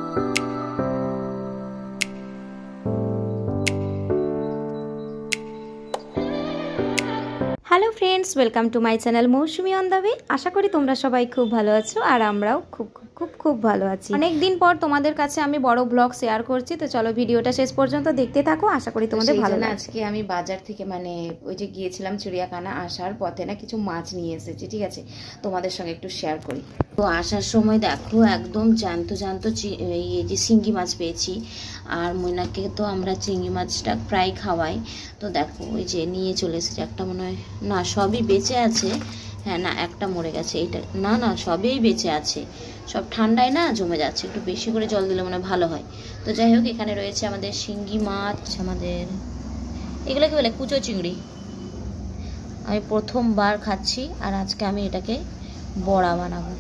Hello friends, welcome to my channel Mousumi on the way. আশা করি তোমরা সবাই খুব ভালো আছো আর আমরাও খুব ভালো আছি। অনেক দিন পর তোমাদের কাছে আমি বড় ব্লগ শেয়ার করছি, তো চলো ভিডিওটা শেষ পর্যন্ত দেখতে থাকো, আশা করি তোমাদের ভালো লাগবে। আজকে আমি বাজার থেকে ওই যে গিয়েছিলাম চিড়িয়াখানা, আসার পথে না কিছু মাছ নিয়ে এসেছি, ঠিক আছে, তোমাদের সঙ্গে একটু শেয়ার করি। তো আসার সময় দেখো একদম জ্যান্ত এই যে শিঙ্গি মাছ পেয়েছি, আর ময়নাকে তো আমরা চিংড়ি মাছটা প্রায় খাওয়াই। তো দেখো ওই যে নিয়ে চলে এসেছে একটা, মনে হয় না সবই বেঁচে আছে, হ্যাঁ না একটা মরে গেছে, এইটা না সবই বেঁচে আছে, সব ঠান্ডায় না জমে যাচ্ছে, একটু বেশি করে জল দিলে মনে ভালো হয়। তো যাই হোক, এখানে রয়েছে আমাদের শিঙ্গি মাছ, আমাদের এগুলো কি বলে কুচো চিংড়ি, আমি প্রথমবার খাচ্ছি, আর আজকে আমি এটাকে বড়া বানাবো।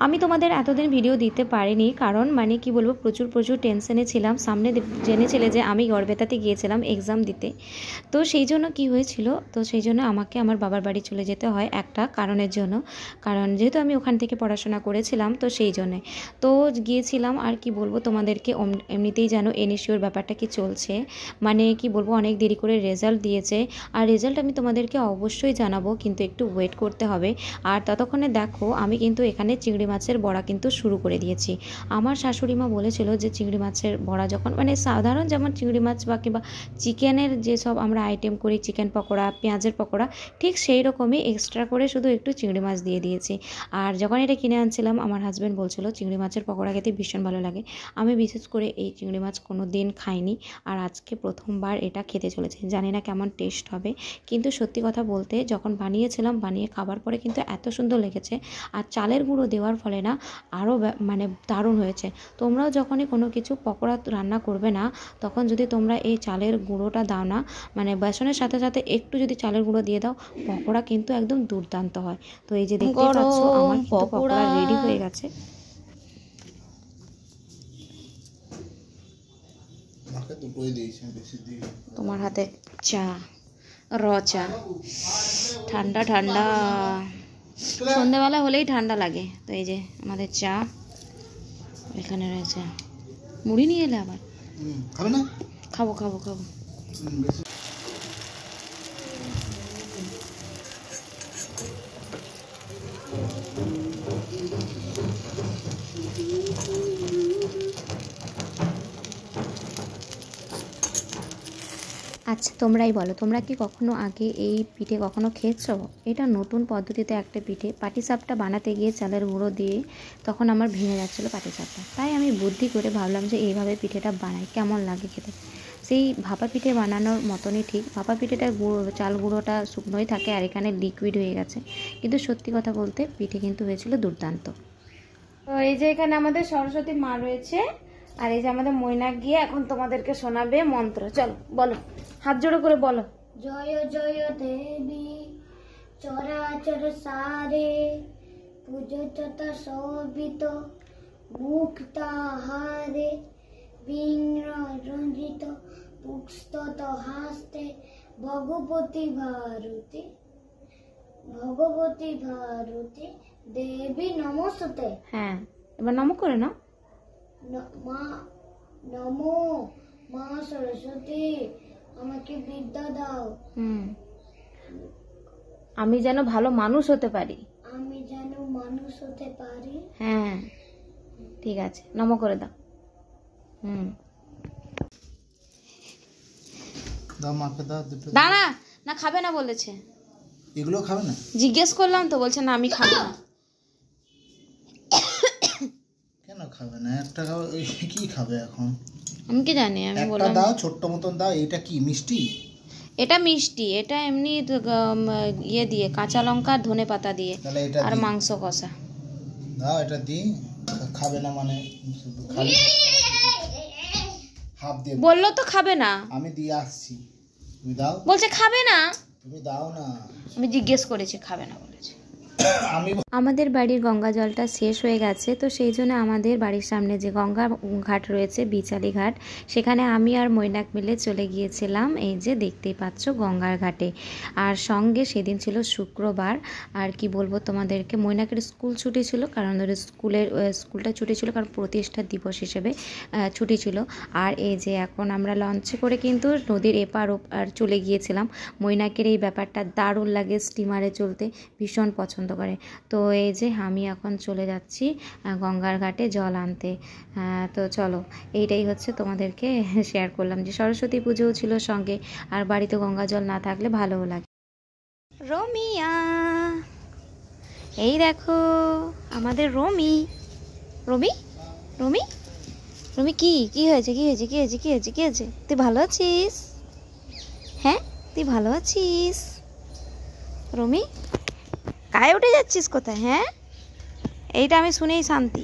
আমি তোমাদের এতদিন ভিডিও দিতে পারিনি, কারণ কি বলবো, প্রচুর টেনশনে ছিলাম। সামনে জেনেছিলে যে আমি গড়বেতাতে গিয়েছিলাম এক্সাম দিতে, তো সেই জন্য কি হয়েছিল, তো সেই জন্য আমাকে আমার বাবার বাড়ি চলে যেতে হয় একটা কারণের জন্য, কারণ যেহেতু আমি ওখান থেকে পড়াশোনা করেছিলাম, তো সেই জন্যে তো গিয়েছিলাম। আর কি বলবো তোমাদেরকে, এমনিতেই জানো এনএসইউর ব্যাপারটা কি চলছে, কি বলবো অনেক দেরি করে রেজাল্ট দিয়েছে, আর রেজাল্ট আমি তোমাদেরকে অবশ্যই জানাবো, কিন্তু একটু ওয়েট করতে হবে। আর ততক্ষণে দেখো আমি কিন্তু এখানে চিংড়ি মাছের বড়া কিন্তু শুরু করে দিয়েছি। আমার শাশুড়ি মা বলেছিল যে চিংড়ি মাছের বড়া যখন সাধারণ যেমন চিংড়ি মাছ বা কিংবা চিকেনের যেসব আমরা আইটেম করি, চিকেন পকোড়া, পেঁয়াজের পকোড়া, ঠিক সেই রকমই এক্সট্রা করে শুধু একটু চিংড়ি মাছ দিয়ে দিয়েছি। আর যখন এটা কিনে আনছিলাম, আমার হাজব্যান্ড বলছিল চিংড়ি মাছের পকোড়া খেতে ভীষণ ভালো লাগে। আমি বিশেষ করে এই চিংড়ি মাছ কোনো দিন খাইনি, আর আজকে প্রথমবার এটা খেতে চলেছে। জানি না কেমন টেস্ট হবে, কিন্তু সত্যি কথা বলতে যখন বানিয়েছিলাম, বানিয়ে খাবার পরে কিন্তু এত সুন্দর লেগেছে। আর চালের গুঁড়ো দেওয়ার ফলে না আরও দারুণ হয়েছে। তোমরাও যখনই কোনো কিছু পকোড়া রান্না করবে না, তখন যদি তোমরা এই চালের গুঁড়োটা দাও না, বেসনের সাথে সাথে একটু যদি চালের গুঁড়ো দিয়ে দাও, পকোড়া কিন্তু একদম দুর্দান্ত হয়। তো এই যে দেখতে পাচ্ছ আমার পকোড়া রেডি হয়ে গেছে। তোমার হাতে চা, চা ঠান্ডা ঠান্ডা, সন্ধ্যেবেলা হলেই ঠান্ডা লাগে। তো এই যে আমাদের চা, এখানে রয়েছে মুড়ি, নিয়ে এলে আবার খাবে না? খাবো। আচ্ছা তোমরাই বলো, তোমরা কি কখনো আগে এই পিঠে কখনো খেয়েছো? এটা নতুন পদ্ধতিতে একটা পিঠে। পাটিসাপটা বানাতে গিয়ে চালের গুঁড়ো দিয়ে তখন আমার ভেঙে যাচ্ছিলো পাটিসাপটা, তাই আমি বুদ্ধি করে ভাবলাম যে এইভাবে পিঠেটা বানাই, কেমন লাগে খেতে। সেই ভাপা পিঠে বানানোর মতনই ঠিক। ভাপা পিঠেটার চাল গুঁড়োটা শুকনোই থাকে, আর এখানে লিকুইড হয়ে গেছে, কিন্তু সত্যি কথা বলতে পিঠে কিন্তু হয়েছিল দুর্দান্ত। তো এই যে এখানে আমাদের সরস্বতী মা রয়েছে, আর এই যে আমাদের ময়না গিয়ে এখন তোমাদেরকে শোনাবে মন্ত্র। চলো বলো, হাত জোড়ো করে বলো। জয় জয় দেবী চরাচর সারে, পুজো তথা শোভিত মুক্তাহারে, বিঘ্ন রঞ্জিত পুস্তত হাস্তে, ভগবতী ভারতী দেবী নমস্তে। হ্যাঁ, এবার নমো করে নাও। মা নমো মা সরস্বতী, আমাকে বিদ্যা দাও, আমি যেন ভালো মানুষ হতে পারি। হ্যাঁ ঠিক আছে, নমো করে দাও। দাঁড়া না, খাবে না বলেছে। এগুলো খাবে না? জিজ্ঞেস করলাম তো, বলছে না আমি খাবো না। কেন খাবে না? একটা খাবে, কি খাবে এখন? আমি কি জানি, আমি বললাম দাও, ছোট্ট মতন দাও। এটা কি মিষ্টি? এটা মিষ্টি, এটা এমনি ইয়ে দিয়ে কাঁচা লঙ্কা ধনে পাতা দিয়ে আর মাংস কষা। দাও এটা দি। খাবে না খালি হাফ দিয়ে বললো তো খাবে না। আমি দিয়ে আসছি, তুমি দাও। বলছে খাবে না, তুমি দাও না। আমি জিজ্ঞেস করেছি, খাবে না বলেছে। আমাদের বাড়ির গঙ্গা জলটা শেষ হয়ে গেছে, তো সেই জন্য আমাদের বাড়ির সামনে যে গঙ্গা ঘাট রয়েছে, বিচালি ঘাট, সেখানে আমি আর মৈনাক মিলে চলে গিয়েছিলাম। এই যে দেখতেই পাচ্ছ গঙ্গার ঘাটে। আর সঙ্গে সেদিন ছিল শুক্রবার। আর কি বলবো তোমাদেরকে, মৈনাকের স্কুল ছুটি ছিল, কারণ ওর স্কুলটা ছুটি ছিল, কারণ প্রতিষ্ঠা দিবস হিসেবে ছুটি ছিল। আর এই যে এখন আমরা লঞ্চে করে কিন্তু নদীর এপার ওপার চলে গিয়েছিলাম। মৈনাকের এই ব্যাপারটা দারুণ লাগে, স্টিমারে চলতে ভীষণ পছন্দ করে। তো এই যে আমি এখন চলে যাচ্ছি গঙ্গার ঘাটে জল আনতে। তো চলো, এইটাই হচ্ছে তোমাদেরকে শেয়ার করলাম যে সরস্বতী পুজোও ছিল সঙ্গে, আর বাড়িতে গঙ্গা জল না থাকলে ভালোও লাগে। রমিয়া, এই দেখো আমাদের রমি। রমি রমি রমি, কি কি হয়েছে, কি হয়েছে, কি হয়েছে, কি হয়েছে, কি হয়েছে? তুই ভালো আছিস? হ্যাঁ, তুই ভালো আছিস? রমি, গায়ে উঠে যাচ্ছিস কোথায়? হ্যাঁ, এইটা আমি শুনেই শান্তি।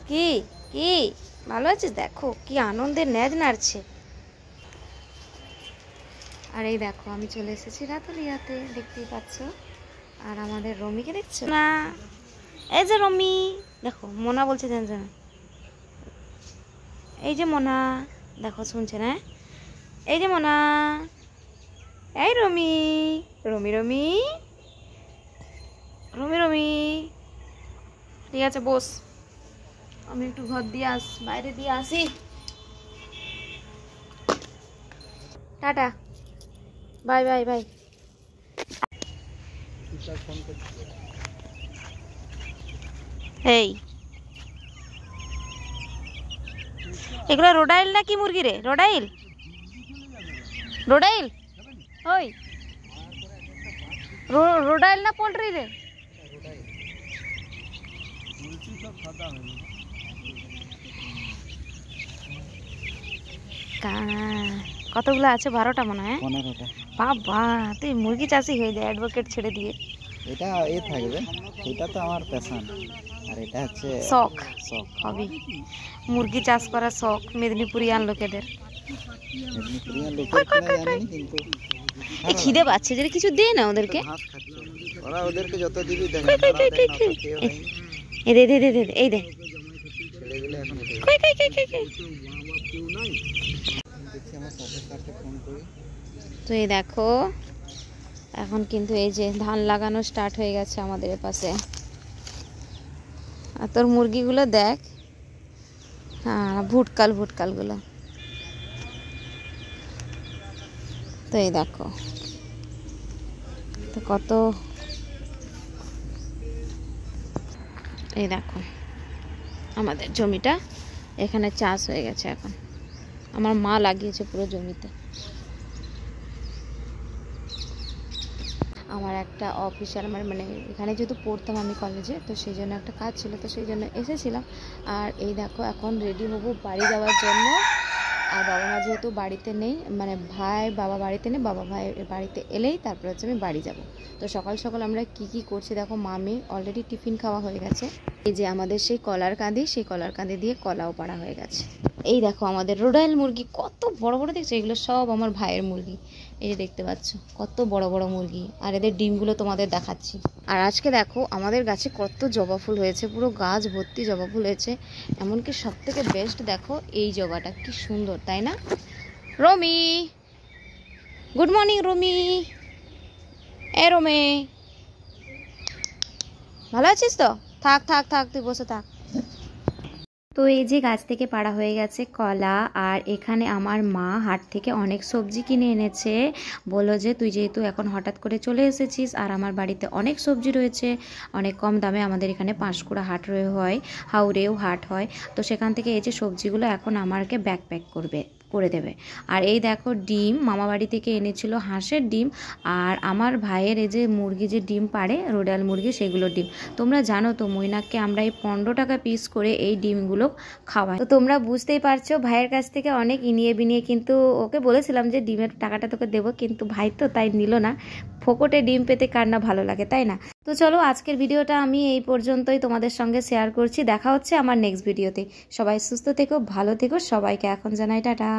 কি কি ভালো আছিস? দেখো কি আনন্দের ন্যাজ নাড়ছে। আর এই দেখো আমি চলে এসেছি রাতুলিয়াতে, দেখতেই পাচ্ছ। আর আমাদের রমিকে দেখছো না? এই যে রমি, দেখো মোনা বলছে জান, এই যে মোনা, দেখো শুনছে না? এই যে মোনা, এই রমি, রমি রমি রমি রমি, ঠিক আছে বস, আমি একটু ঘর দিয়ে বাইরে দিয়ে আসি। Tata, bye bye bye. এই এগুলো রোডাইল না কি মুরগি রে? রোডাইল, রোডাইল, ওই রোডাইল না পোল্ট্রি রে? কতগুলো আছে? 12টা মনে হয়। 15টা। বাবা, তুই মুরগি চাষি হয়ে যায় অ্যাডভোকেট ছেড়ে দিয়ে। এটা এ থাকবে, এটা তো আমার প্যাশন, আর এটা হচ্ছে শখ। শখ হবি মুরগি চাষ করা শখ মেদিনীপুরিয়ান লোকেদের। মেদিনীপুরিয়ান লোকের কিনা জানি, কিন্তু এই খিদে পাচ্ছে, যে কিছু দে না ওদেরকে। ঘাস খাচ্ছে ওরা, ওদেরকে যত দিবি দেখেন। এই দে দে দে দে, এই দে। ছেলেগুলো এখন উঠে কই কই কই কই কই। দেখি আমার প্রফেসরকে ফোন করি। তো এই দেখো এখন কিন্তু এই যে ধান লাগানো স্টার্ট হয়ে গেছে আমাদের পাশে। আর তোর মুরগিগুলো দেখ, হ্যাঁ ভুটকালগুলো। তো এই দেখো তো কত, এই দেখো আমাদের জমিটা এখানে চাষ হয়ে গেছে। এখন আমার মা লাগিয়েছে পুরো জমিতে। আমার একটা অফিসিয়াল মানে এখানে যেহেতু পড়তাম আমি কলেজে, তো সেই জন্য একটা কাজ ছিল, তো সেই জন্য এসেছিলাম। আর এই দেখো এখন রেডি হবো বাড়ি যাওয়ার জন্য। আর বাবা মা যেহেতু বাড়িতে নেই, মানে বাবা বাড়িতে নেই, বাবা ভাই বাড়িতে এলেই তারপর হচ্ছে আমি বাড়ি যাব। তো সকাল সকাল আমরা কি করছি দেখো, মামি অলরেডি টিফিন খাওয়া হয়ে গেছে। এই যে আমাদের সেই কলার কাঁদি, সেই কলার কাঁদি দিয়ে কলাও পাড়া হয়ে গেছে। এই দেখো আমাদের রোডাইল মুরগি কত বড় বড় দেখছো, এগুলো সব আমার ভাইয়ের মুরগি। এই যে দেখতে পাচ্ছ কত বড় বড় মুরগি, আর এদের ডিমগুলো তোমাদের দেখাচ্ছি। আর আজকে দেখো আমাদের গাছে কত জবা ফুল হয়েছে, পুরো গাছ ভর্তি জবা ফুল হয়েছে। এমনকি সব থেকে বেস্ট দেখো এই জবাটা কি সুন্দর, তাই না? রমি, গুড মর্নিং রমি। এ রমি, ভালো আছিস তো? থাক থাক থাক, তুই বসে থাক। তো এই যে গাছ থেকে পাড়া হয়ে গেছে কলা, আর এখানে আমার মা হাট থেকে অনেক সবজি কিনে এনেছে। বললো যে তুই যেহেতু এখন হঠাৎ করে চলে এসেছিস, আর আমার বাড়িতে অনেক সবজি রয়েছে অনেক কম দামে, আমাদের এখানে পাঁশকুড়া হাট হয়, হাওড়েও হাট হয়, তো সেখান থেকে এই যে সবজিগুলো এখন আমাকে ব্যাকপ্যাক করে দেবে। আর এই দেখো ডিম মামা বাড়ি থেকে এনেছিল, হাঁসের ডিম, আর আমার ভাইয়ের এই যে মুরগি যে ডিম পাড়ে, রোডাল মুরগি, সেগুলো ডিম। তোমরা জানো তো মৈনাককে আমরা এই 15 টাকা পিস করে এই ডিমগুলো খাওয়াই। তো তোমরা বুঝতেই পারছো ভাইয়ের কাছ থেকে অনেক ইনিয়ে বিনিয়ে, কিন্তু ওকে বলেছিলাম যে ডিমের টাকাটা তোকে দেবো, কিন্তু ভাই তো তাই নিল না। ফোকটে ডিম পেতে কার না ভালো লাগে, তাই না? তো চলো আজকের ভিডিওটা আমি এই পর্যন্তই তোমাদের সঙ্গে শেয়ার করছি। দেখা হচ্ছে আমার নেক্সট ভিডিওতে। সবাই সুস্থ থেকো, ভালো থেকো, সবাইকে এখন জানাই টাটা।